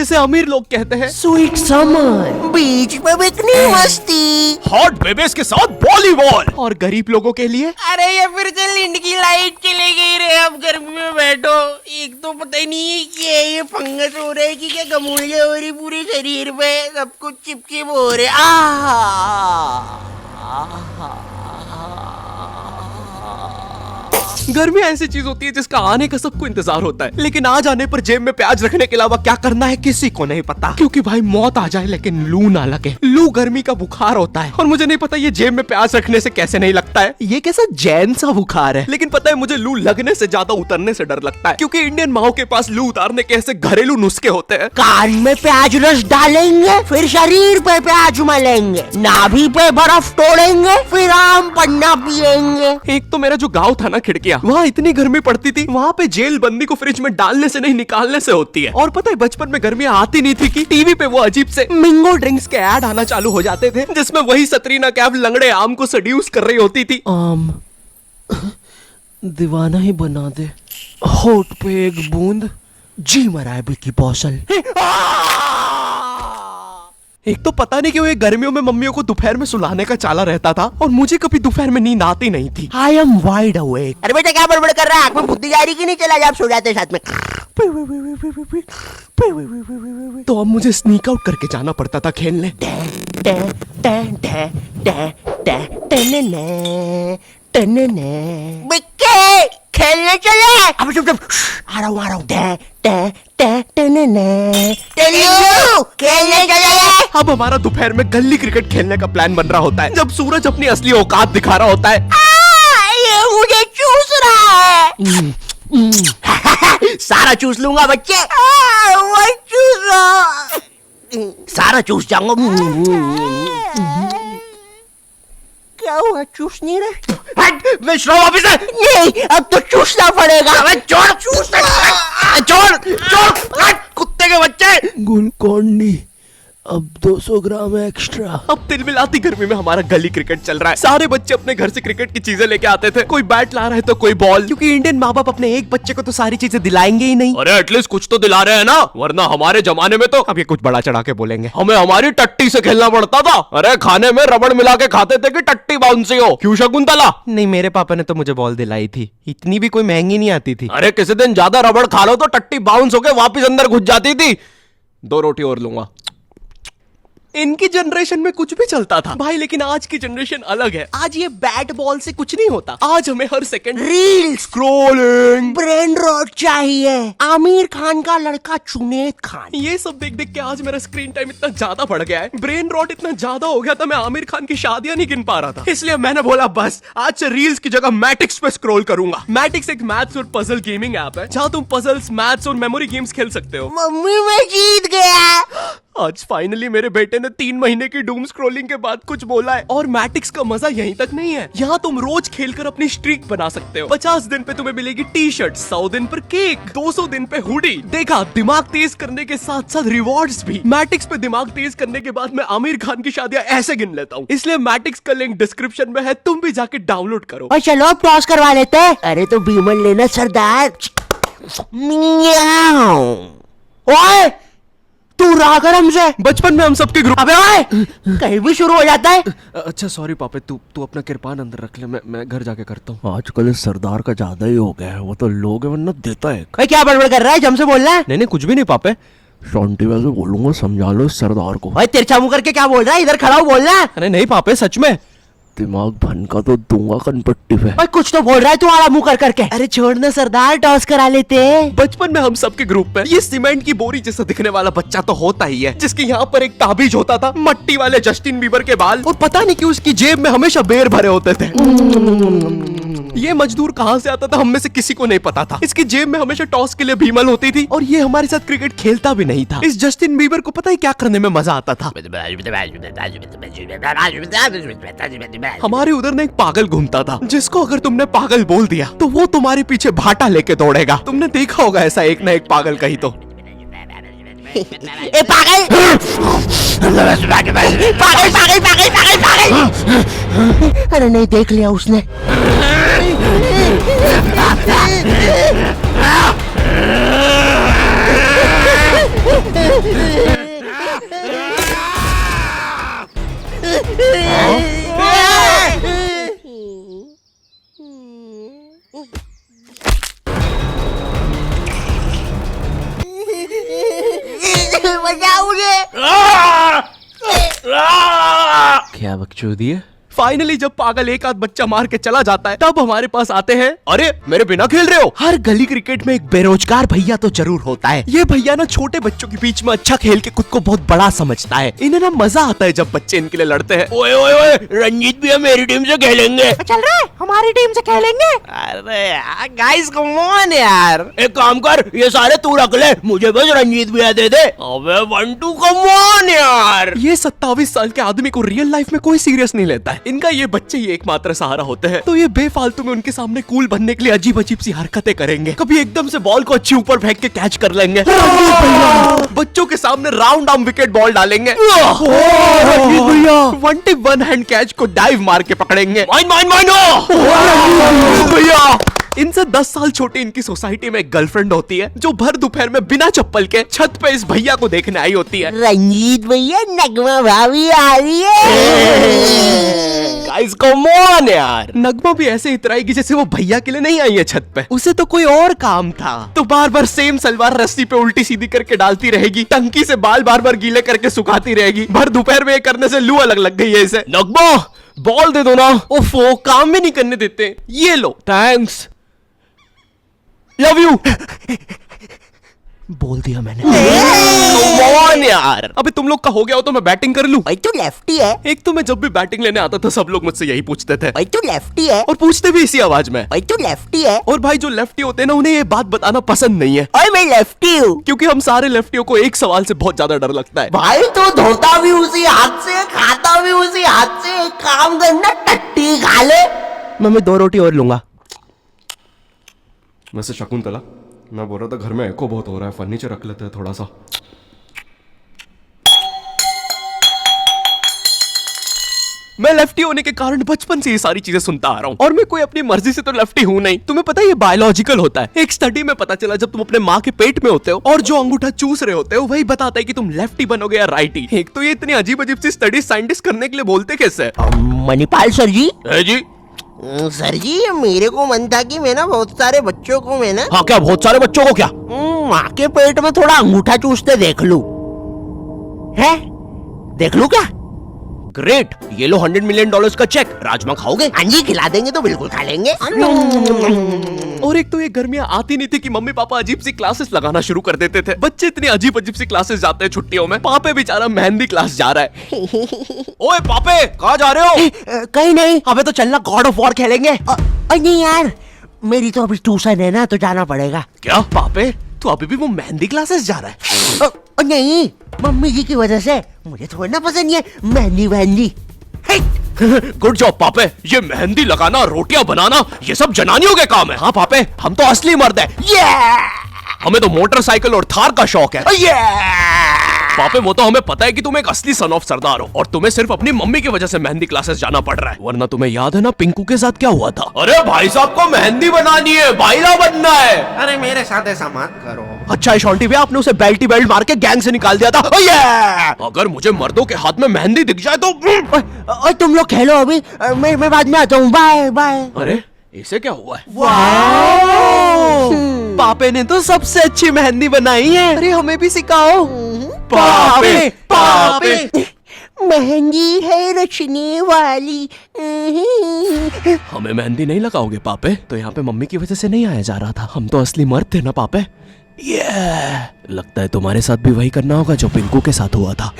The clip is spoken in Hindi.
जिसे अमीर लोग कहते हैं स्वीट समर, बीच पे इतनी मस्ती, हॉट बेबीज के साथ वॉलीबॉल, और गरीब लोगों के लिए अरे ये फिर से लिंड की लाइट चली गई रे। अब गर्मी में बैठो, एक तो पता ही नहीं है कि ये फंगस हो रहा है कि क्या गमूलिया हो रही पूरे शरीर पे, सब कुछ चिपचिप हो रहे। गर्मी ऐसी चीज होती है जिसका आने का सबको इंतजार होता है, लेकिन आ जाने पर जेब में प्याज रखने के अलावा क्या करना है किसी को नहीं पता। क्योंकि भाई मौत आ जाए लेकिन लू ना लगे। लू गर्मी का बुखार होता है और मुझे नहीं पता ये जेब में प्याज रखने से कैसे नहीं लगता है। ये कैसा जैन सा बुखार है। लेकिन पता है मुझे लू लगने से ज्यादा उतरने से डर लगता है, क्योंकि इंडियन माओ के पास लू उतारने के ऐसे घरेलू नुस्खे होते हैं। कान में प्याज रस डालेंगे, फिर शरीर पे प्याज मलेंगे, नाभि पे बर्फ तोड़ेंगे, फिर आम पन्ना पिएंगे। एक तो मेरा जो गांव था ना खिड़किया, वहाँ इतनी गर्मी पड़ती थी, वहाँ पे जेल बंदी को फ्रिज में डालने से नहीं निकालने से होती है। और पता है बचपन में गर्मी आती नहीं थी कि टीवी पे वो अजीब से मिंगो ड्रिंक्स के ऐड आना चालू हो जाते थे, जिसमें वही सतरीना कैफ लंगड़े आम को सड्यूस कर रही होती थी। आम दीवाना ही बना दे, होठ पे एक बूंद, जी मरा है की बौसल। एक तो पता नहीं क्यों ये गर्मियों में मम्मियों को दोपहर में सुलाने का चाला रहता था और मुझे कभी दोपहर में नींद आती नहीं थी। I am wide awake. अरे बेटा क्या बड़बड़ कर रहा है, आँख में बुद्धि जा रही कि नहीं? चला जा, आप सो जाते साथ में। तो अब मुझे स्नीक आउट करके जाना पड़ता था खेलने। बिक्के खेलने चले। अब चुप चुप, आ रहा हूँ। खेलने चले। अब हमारा दोपहर में गली क्रिकेट खेलने का प्लान बन रहा होता है, जब सूरज अपनी असली औकात दिखा रहा होता है। ये मुझे चूस रहा है। सारा चूस लूंगा बच्चे। वो चूसो, सारा चूस जाऊंगा। क्या हुआ, चूस नहीं रहे? मैं श्रम ऑफिसर। नहीं, अब तो चूसना पड़ेगा। चोर कुत्ते के बच्चे। गुलकोंडी अब 200 ग्राम एक्स्ट्रा। अब तिलमिलाती गर्मी में हमारा गली क्रिकेट चल रहा है। सारे बच्चे अपने घर से क्रिकेट की चीजें लेके आते थे, कोई बैट ला रहा है तो कोई बॉल, क्योंकि इंडियन माँ बाप अपने एक बच्चे को तो सारी चीजें दिलाएंगे ही नहीं। अरे एटलीस्ट कुछ तो दिला रहे हैं ना, वरना हमारे जमाने में तो, अब ये कुछ बड़ा चढ़ा के बोलेंगे, हमें हमारी टट्टी से खेलना पड़ता था। अरे खाने में रबड़ मिला के खाते थे कि टट्टी बाउंसी हो। क्यों शकुंतला? नहीं, मेरे पापा ने तो मुझे बॉल दिलाई थी, इतनी भी कोई महंगी नहीं आती थी। अरे किसी दिन ज्यादा रबड़ खा लो तो टट्टी बाउंस होके वापिस अंदर घुस जाती थी। 2 रोटी और लूंगा। इनकी जनरेशन में कुछ भी चलता था भाई, लेकिन आज की जनरेशन अलग है। आज ये बैट बॉल से कुछ नहीं होता। आज हमें हर second reel scrolling, brain rot चाहिए। आमिर खान का लड़का जुनैद खान, ये सब देख देख के आज मेरा स्क्रीन टाइम इतना ज्यादा बढ़ गया है, ब्रेन रॉट इतना ज्यादा हो गया था, मैं आमिर खान की शादियां नहीं गिन पा रहा था। इसलिए मैंने बोला बस आज से रील्स की जगह मैटिक्स पे स्क्रॉल करूंगा। मैटिक्स एक मैथ्स और पजल गेमिंग ऐप है, जहां तुम पजल्स, मैथ्स और मेमोरी गेम्स खेल सकते हो। मम्मी मैं जीत गया। आज फाइनली मेरे बेटे ने 3 महीने की डूम स्क्रॉलिंग के बाद कुछ बोला है। और मैटिक्स का मजा यहीं तक नहीं है, यहाँ तुम रोज खेलकर अपनी स्ट्रीक बना सकते हो। 50 दिन पे तुम्हें मिलेगी टी शर्ट, 100 दिन पर केक, 200 दिन पे हुडी। देखा, दिमाग तेज करने के साथ साथ रिवॉर्ड्स भी। मैटिक्स पे दिमाग तेज करने के बाद मैं आमिर खान की शादियां ऐसे गिन लेता हूँ। इसलिए मैटिक्स का लिंक डिस्क्रिप्शन में है, तुम भी जाके डाउनलोड करो। और चलो अब टॉस करवा लेते हैं। अरे तो बीमल लेना सरदार। ओए तू रहा कर हमसे, बचपन में हम सबके ग्रुप। अबे ओए कहीं भी शुरू हो जाता है। अच्छा सॉरी पापा, तू अपना किरपान अंदर रख ले, मैं घर जाके करता हूँ। आजकल इस सरदार का ज्यादा ही हो गया है, वो तो लोग है वरना देता है। भाई क्या बड़बड़ कर रहा है, हमसे बोल रहा है? नहीं कुछ भी नहीं पापा। शांति वैसे बोलूंगा, समझा लो इस सरदार को। भाई तिरछा मुंह करके क्या बोल रहा है, इधर खड़ा हो बोल रहा है। अरे नहीं पापा सच में। दिमाग भनका तो दूंगा कनपट्टी पे। भाई कुछ तो बोल रहा है तू आड़ा मुंह कर करके। अरे छोड़ना सरदार, टॉस करा लेते। बचपन में हम सबके ग्रुप में ये सीमेंट की बोरी जैसा दिखने वाला बच्चा तो होता ही है, जिसके यहाँ पर एक ताबीज होता था, मट्टी वाले जस्टिन बीबर के बाल, और पता नहीं क्यों उसकी जेब में हमेशा बेर भरे होते थे। ये मजदूर कहाँ से आता था हम में से किसी को नहीं पता था। इसकी जेब में हमेशा टॉस के लिए भीमल होती थी, और ये हमारे साथ क्रिकेट खेलता भी नहीं था। इस जस्टिन बीबर को पता है क्या करने में मजा आता था? हमारे उधर ना एक पागल घूमता था, जिसको अगर तुमने पागल बोल दिया तो वो तुम्हारे पीछे भाटा लेके दौड़ेगा। तुमने देखा होगा ऐसा एक ना एक पागल कहीं तो। ए पागल पागल पागल पागल पागल पागल। अरे नहीं देख लिया उसने। बचाओ मुझे। क्या बकचोदी है? फाइनली जब पागल एक आध बच्चा मार के चला जाता है तब हमारे पास आते हैं। अरे मेरे बिना खेल रहे हो? हर गली क्रिकेट में एक बेरोजगार भैया तो जरूर होता है। ये भैया ना छोटे बच्चों के बीच में अच्छा खेल के खुद को बहुत बड़ा समझता है। इन्हें ना मजा आता है जब बच्चे इनके लिए लड़ते हैं। ओए ओए ओए, रंजीत भैया मेरी टीम से खेलेंगे। चल रहा है, हमारी टीम से खेलेंगे। अरे यार गाइस कम ऑन यार। एक काम कर, ये सारे तू रख ले, मुझे बस रंजीत भैया दे दे। अबे बंटू कम ऑन यार। ये 27 साल के आदमी को रियल लाइफ में कोई सीरियस नहीं लेता है। इनका ये बच्चे ही एकमात्र सहारा होते हैं, तो ये बेफालतू में उनके सामने कूल बनने के लिए अजीब अजीब सी हरकतें करेंगे। कभी एकदम से बॉल को अच्छी ऊपर फेंक के कैच कर लेंगे। बच्चों के सामने राउंड आर्म विकेट बॉल डालेंगे। One tip one hand catch को डाइव मार के पकड़ेंगे। भैया इनसे 10 साल छोटी इनकी सोसाइटी में एक गर्लफ्रेंड होती है जो भर दोपहर में बिना चप्पल के छत पे इस भैया को देखने आई होती है। रंजीत भैया, नगमा भाभी आ रही है। गाइस कम ऑन यार। नगमा भी ऐसे इतराएगी जैसे वो भैया के लिए नहीं आई है छत पे, उसे तो कोई और काम था। तो बार बार सेम सलवार रस्सी पे उल्टी सीधी करके डालती रहेगी, टंकी से बाल बार बार गीले करके सुखाती रहेगी। भर दोपहर में ये करने से लू अलग लग गई है इसे। नगमा बॉल दे दो ना। ओफो, काम भी नहीं करने देते। ये लो, थैंक्स, लव यू। बोल दिया मैंने। Come on यार। अबे तुम लोग का हो गया हो तो मैं बैटिंग कर लूं। भाई तू लेफ्टी है। एक तो मैं जब भी बैटिंग लेने आता था सब लोग मुझसे यही पूछते थे। भाई तू लेफ्टी है। और पूछते भी इसी आवाज में। भाई तू लेफ्टी है। और भाई जो लेफ्टी होते हैं ना उन्हें ये बात बताना पसंद नहीं है। और मैं लेफ्टी हूँ। क्योंकि हम सारे लेफ्टियों को एक सवाल से बहुत ज्यादा डर लगता है। भाई तू धोता भी उसी हाथ से, खाता भी उसी हाथ से। एक काम करना, टट्टी खा ले। मैं 2 रोटी और लूंगा। वैसे शकुंतला, मैं बोल रहा था घर में एको बहुत हो रहा है, फर्नीचर रख लेते हैं थोड़ा सा। मैं लेफ्टी होने के कारण बचपन से ये सारी चीजें सुनता आ रहा हूँ, और मैं कोई अपनी मर्जी से तो लेफ्टी हूँ नहीं। तुम्हें पता है ये बायोलॉजिकल होता है। एक स्टडी में पता चला जब तुम अपने माँ के पेट में होते हो और जो अंगूठा चूस रहे होते हो वही बताता है कि तुम लेफ्टी बनोगे या राइटी। एक तो ये इतनी अजीब अजीब सी स्टडी साइंटिस्ट करने के लिए बोलते कैसे? मणिपाल सर जी। है जी। सर जी, मेरे को मन था कि मैं ना बहुत सारे बच्चों को मैं ना, हाँ क्या बहुत सारे बच्चों को क्या? माँ के पेट में थोड़ा अंगूठा चूसते देख लूं। है? देख लूं क्या? ग्रेट, ये लो $100 मिलियन का चेक। राजमा खाओगे? हाँ जी, खिला देंगे तो बिल्कुल खा लेंगे। और एक तो ये गर्मियां आती नहीं थी कि मम्मी पापा अजीब सी क्लासेस लगाना शुरू कर देते थे। बच्चे इतनी अजीब अजीब सी क्लासेस जाते हैं छुट्टियों में। पापे बेचारा मेहंदी क्लास जा रहा है। ओए पापे, कहाँ जा रहे हो? कहीं नहीं। अबे तो चलना गॉड ऑफ वॉर खेलेंगे। नहीं यार, मेरी तो अभी ट्यूशन है ना, तो जाना पड़ेगा। क्या पापे, तू अभी भी वो मेहंदी क्लासेस जा रहा है? नहीं, मम्मी जी की वजह से। मुझे थोड़ा ना पसंद ये मेहंदी वहंदी। गुड जॉब पापे। ये मेहंदी लगाना, रोटियां बनाना, ये सब जनानियों के काम है। हाँ पापे, हम तो असली मर्द है। हमें तो मोटरसाइकिल और थार का शौक है। पापे वो तो हमें पता है कि तुम एक असली सन ऑफ सरदार हो और तुम्हें सिर्फ अपनी मम्मी की वजह से मेहंदी क्लासेस जाना पड़ रहा है। वरना तुम्हें याद है ना पिंकू के साथ क्या हुआ था? अरे भाई साहब को मेहंदी बनानी है, भाईला बनना है। अरे मेरे साथ ऐसा मत करो। अच्छा शॉन्टी भैया, आपने उसे बेल्टी बेल्ट मार के गैंग से निकाल दिया था। अगर मुझे मर्दों के हाथ में मेहंदी दिख जाए तो तुम लोग खेलो अभी, मैं बाद में आता हूँ। Bye bye. अरे इसे क्या हुआ है? पापे ने तो सबसे अच्छी मेहंदी बनाई है। अरे हमें भी सिखाओ। पापे पापे मेहंदी है रचने वाली। हमें मेहंदी नहीं लगाओगे पापे? तो यहाँ पे मम्मी की वजह से नहीं आया जा रहा था। हम तो असली मर्द थे ना पापे। लगता है तुम्हारे साथ भी वही करना होगा जो पिंकू के साथ हुआ था।